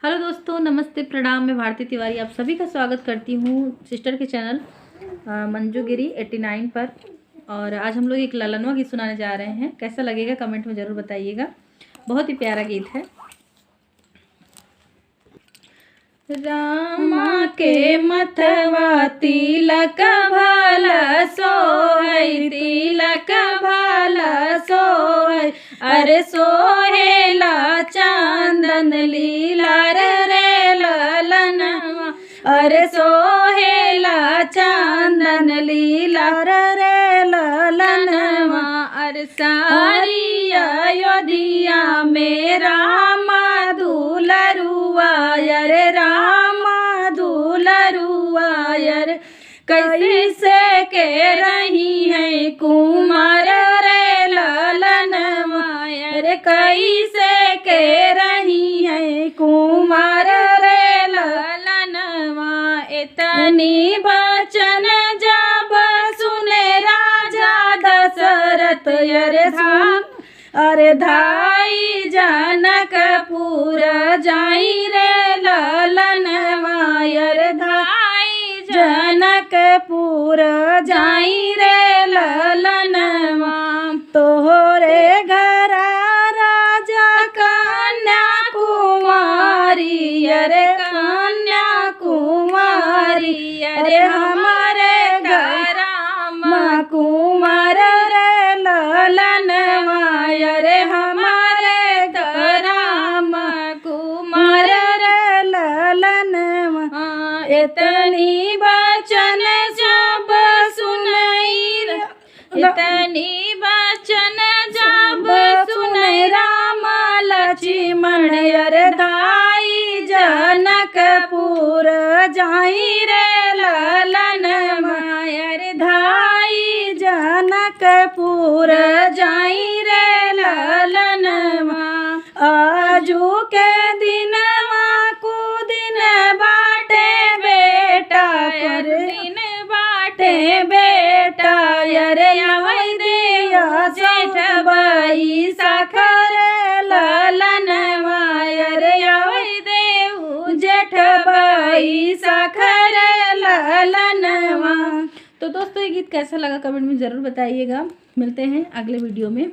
Hello दोस्तों, नमस्ते, प्रणाम। मैं भारती तिवारी आप सभी का स्वागत करती हूँ सिस्टर के चैनल मंजू गिरी 89 पर। और आज हम लोग एक ललनवा गीत सुनाने जा रहे हैं। कैसा लगेगा कमेंट में ज़रूर बताइएगा। बहुत ही प्यारा गीत है। रामा के मथवा तिलक भाला सोहै, तिलक भाला सोहै, अरे सोहेला चांदन लीला रे ललनवा, अरे सोहेला चांदन लीला रे ललनवा। अरे सारी अयोध्या में रामा दुलरुआ, अरे रामा दुलरुआ, अरे कैसे के रही है कुमार रे ललनवा, अरे कैसे के रही है कुमार रे ललनवा। इतनी बचन जब सुने राजा दशरथ, अरे धाई जनकपुर जाई रे ललनवा, अरे धाई जनकपुर जाई रे ललनवा। तोहरे घर राजा कन्या कुमारी, अरे कन्या कुमारी, अरे हमारे घर माँ कुमार रे ललनवा, अरे हमारे घर माँ कुमार रे ललनवा। इतनी बचन जब सुनई, इतनी बचन जब सुनई राम लक्ष्मण, अरे धाई जनकपुर जाई रे ललनवा, अरे धाई जनकपुर जाई रे ललनवा। आजू के दिनवा को दिन बाटे बेटा, कर दिन बाटे बेटा, अरे अवैदिया जेठ बाई सखर ललनवा, अरे अवैदेव जेठ बाई सखर ललनवा। तो दोस्तों ये गीत कैसा लगा कमेंट में ज़रूर बताइएगा। मिलते हैं अगले वीडियो में।